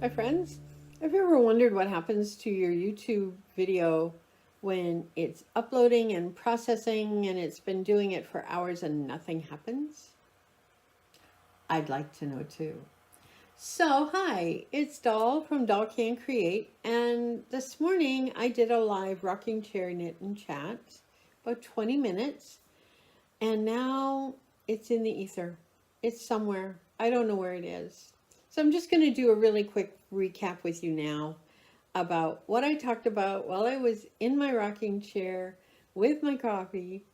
Hi friends. Have you ever wondered what happens to your YouTube video when it's uploading and processing and it's been doing it for hours and nothing happens? I'd like to know too. So, hi, it's Doll from Doll Can Create, and this morning I did a live rocking chair knit and chat, about 20 minutes, and now it's in the ether. It's somewhere. I don't know where it is. So I'm just going to do a really quick recap with you now about what I talked about while I was in my rocking chair with my coffee.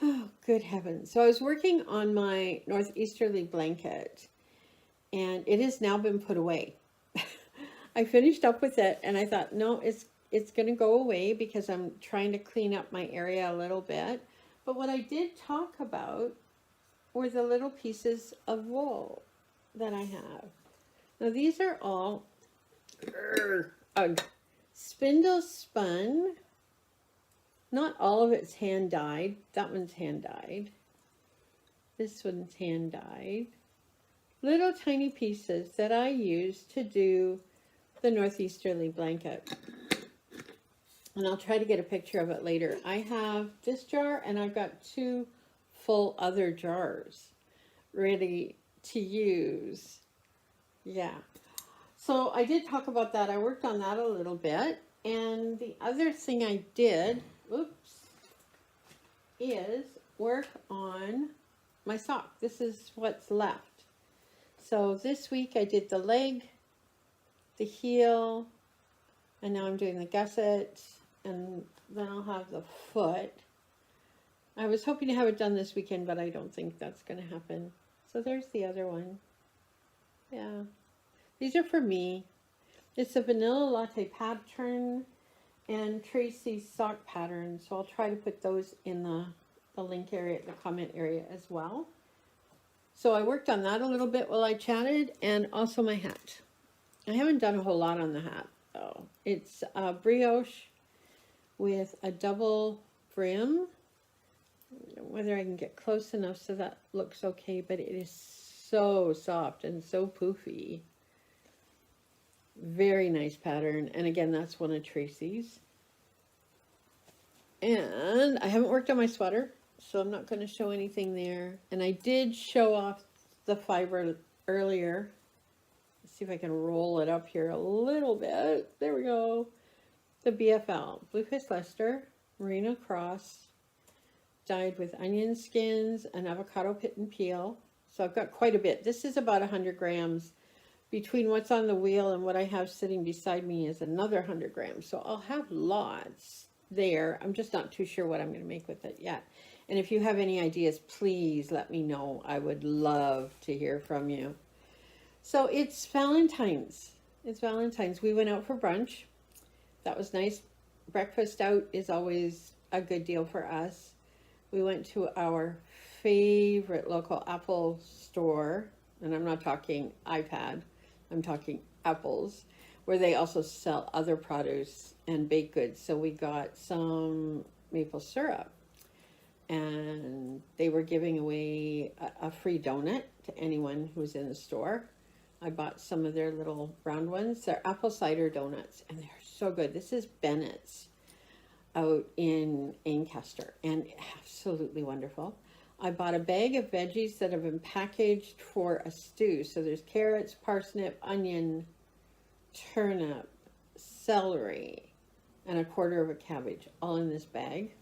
Oh, good heavens. So I was working on my northeasterly blanket and it has now been put away. I finished up with it and I thought, no, it's going to go away because I'm trying to clean up my area a little bit. But what I did talk about were the little pieces of wool that I have. Now these are all spindle spun. Not all of it's hand dyed. That one's hand dyed. This one's hand dyed. Little tiny pieces that I use to do the northeasterly blanket. And I'll try to get a picture of it later. I have this jar and I've got two full other jars ready to use. Yeah. So I did talk about that. I worked on that a little bit. And the other thing I did, is work on my sock. This is what's left. So this week I did the leg, the heel, and now I'm doing the gusset, and then I'll have the foot. I was hoping to have it done this weekend, but I don't think that's going to happen. So there's the other one. Yeah. These are for me. It's a vanilla latte pattern and Tracy's sock pattern. So I'll try to put those in the link area, the comment area as well. So I worked on that a little bit while I chatted, and also my hat. I haven't done a whole lot on the hat though. It's a brioche with a double brim. Whether I can get close enough so that looks okay, but it is so soft and so poofy. Very nice pattern, and again, that's one of Tracy's. And I haven't worked on my sweater, so I'm not going to show anything there. And I did show off the fiber earlier. Let's see if I can roll it up here a little bit. There we go. The BFL, Bluefish Leicester, Merino Cross, dyed with onion skins and avocado pit and peel. So I've got quite a bit. This is about 100 grams. Between what's on the wheel and what I have sitting beside me is another 100 grams. So I'll have lots there. I'm just not too sure what I'm going to make with it yet. And if you have any ideas, please let me know. I would love to hear from you. So it's Valentine's. It's Valentine's. We went out for brunch. That was nice. Breakfast out is always a good deal for us. We went to our favorite local Apple store, and I'm not talking iPad, I'm talking apples, where they also sell other produce and baked goods. So we got some maple syrup, and they were giving away a free donut to anyone who was in the store. I bought some of their little round ones. They're apple cider donuts, and they're so good. This is Bennett's out in Ancaster, and absolutely wonderful. I bought a bag of veggies that have been packaged for a stew. So there's carrots, parsnip, onion, turnip, celery, and a quarter of a cabbage, all in this bag.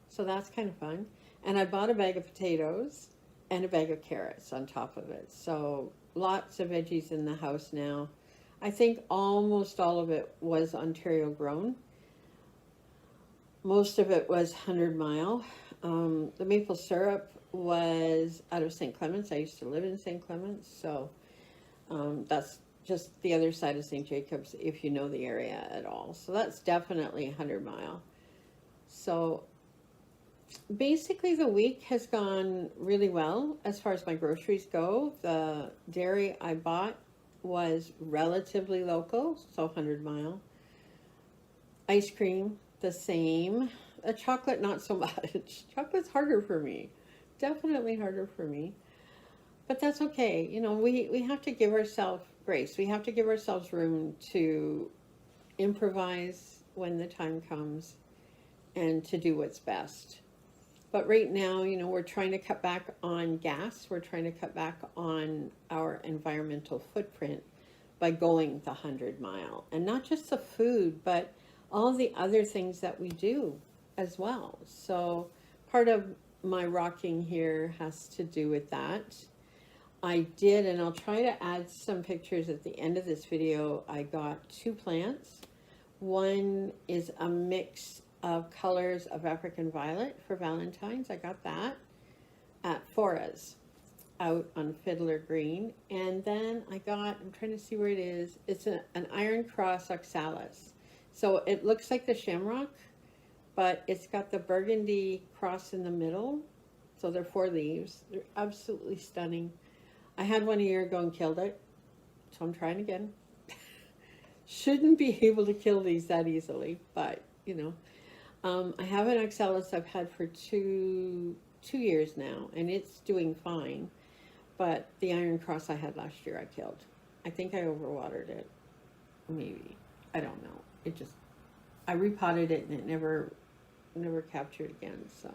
So that's kind of fun. And I bought a bag of potatoes and a bag of carrots on top of it. So lots of veggies in the house now. I think almost all of it was Ontario grown. Most of it was 100 Mile. The maple syrup was out of St. Clements. I used to live in St. Clements, so that's just the other side of St. Jacobs if you know the area at all. So that's definitely 100 Mile. So basically the week has gone really well as far as my groceries go. The dairy I bought was relatively local, so 100 Mile. Ice cream, the same. A chocolate, not so much. Chocolate's harder for me. Definitely harder for me. But that's okay. You know, we have to give ourselves grace. We have to give ourselves room to improvise when the time comes and to do what's best. But right now, you know, we're trying to cut back on gas. We're trying to cut back on our environmental footprint by going the 100 mile. And not just the food, but all the other things that we do as well. So part of my rocking here has to do with that. I did, and I'll try to add some pictures at the end of this video. I got 2 plants. One is a mix of colors of African violet for Valentine's. I got that at Fora's out on Fiddler Green. And then I got, I'm trying to see where it is. It's an Iron Cross Oxalis. So it looks like the shamrock, but it's got the burgundy cross in the middle. So they're 4 leaves. They're absolutely stunning. I had one a year ago and killed it. So I'm trying again. Shouldn't be able to kill these that easily, but you know. I have an Oxalis I've had for two years now, and it's doing fine. But the Iron Cross I had last year, I killed. I think I overwatered it. Maybe. I don't know. It just, I repotted it and it never captured again. So,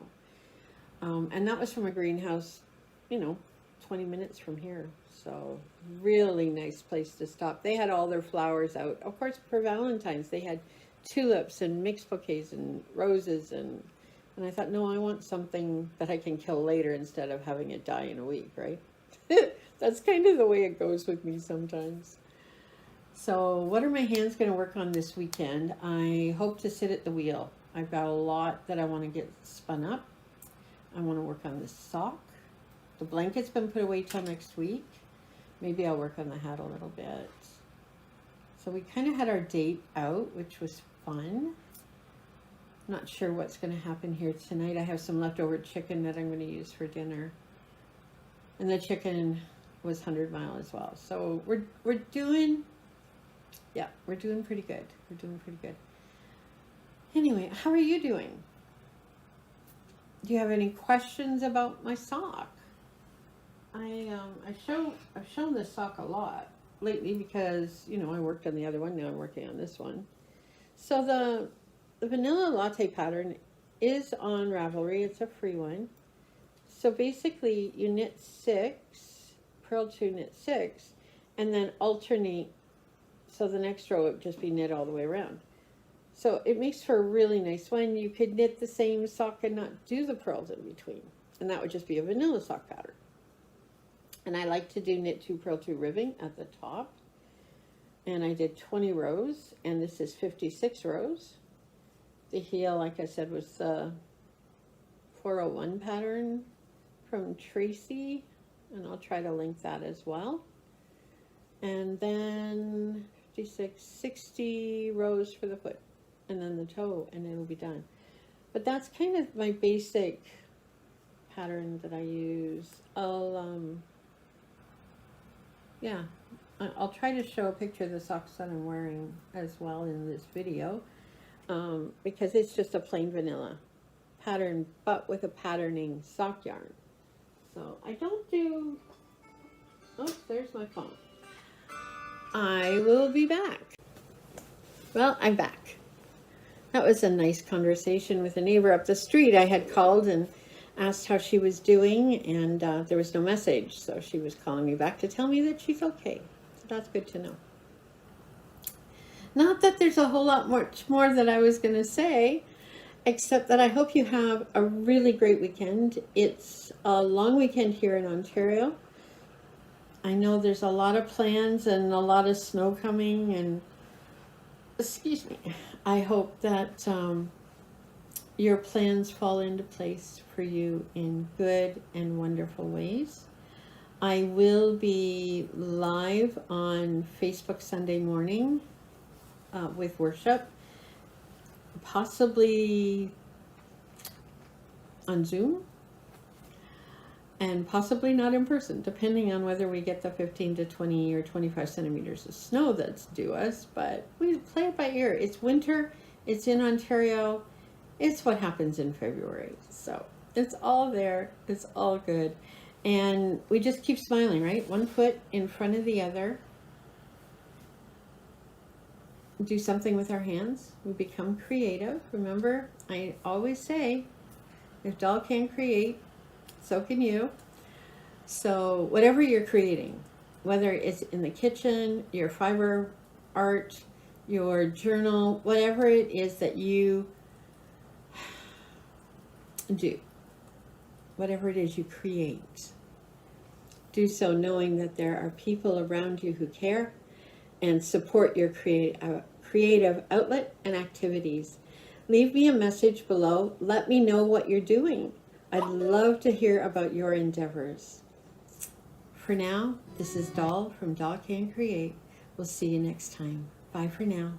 and that was from a greenhouse, you know, 20 minutes from here. So really nice place to stop. They had all their flowers out. Of course, for Valentine's, they had tulips and mixed bouquets and roses, and I thought, no, I want something that I can kill later instead of having it die in a week, right? That's kind of the way it goes with me sometimes. So what are my hands going to work on this weekend? I hope to sit at the wheel. I've got a lot that I want to get spun up. I want to work on the sock. The blanket's been put away till next week. Maybe I'll work on the hat a little bit. So we kind of had our date out, which was fun. Not sure what's going to happen here tonight. I have some leftover chicken that I'm going to use for dinner. And the chicken was 100 Mile as well. So we're doing, yeah, we're doing pretty good. We're doing pretty good. Anyway, how are you doing? Do you have any questions about my sock? I've shown this sock a lot lately because, you know, I worked on the other one. Now I'm working on this one. So the vanilla latte pattern is on Ravelry. It's a free one. So basically you knit 6, purl 2, knit 6, and then alternate. So the next row would just be knit all the way around. So it makes for a really nice one. You could knit the same sock and not do the purls in between. And that would just be a vanilla sock pattern. And I like to do knit 2, purl 2 ribbing at the top. And I did 20 rows, and this is 56 rows. The heel, like I said, was the 401 pattern from Tracy, and I'll try to link that as well. And then 56, 60 rows for the foot, and then the toe, and it'll be done. But that's kind of my basic pattern that I use. I'll try to show a picture of the socks that I'm wearing as well in this video, because it's just a plain vanilla pattern, but with a patterning sock yarn. So I don't do, oh, there's my phone. I will be back. Well, I'm back. That was a nice conversation with a neighbor up the street. I had called and asked how she was doing, and there was no message, so she was calling me back to tell me that she's okay. So that's good to know. Not that there's a whole lot much more that I was going to say, except that I hope you have a really great weekend. It's a long weekend here in Ontario. I know there's a lot of plans and a lot of snow coming, and excuse me, I hope that your plans fall into place for you in good and wonderful ways. I will be live on Facebook Sunday morning with worship, possibly on Zoom, and possibly not in person, depending on whether we get the 15 to 20 or 25 centimeters of snow that's due us. But we play it by ear. It's winter. It's in Ontario. It's what happens in February. So it's all there. It's all good. And we just keep smiling, right? One foot in front of the other. do something with our hands. We become creative. Remember, I always say, if doll can create, so can you. So whatever you're creating, whether it's in the kitchen, your fiber art, your journal, whatever it is that you do, whatever it is you create, do so knowing that there are people around you who care and support your creative outlet and activities. Leave me a message below. Let me know what you're doing. I'd love to hear about your endeavors. For now, this is Doll from Doll Can Create. We'll see you next time. Bye for now.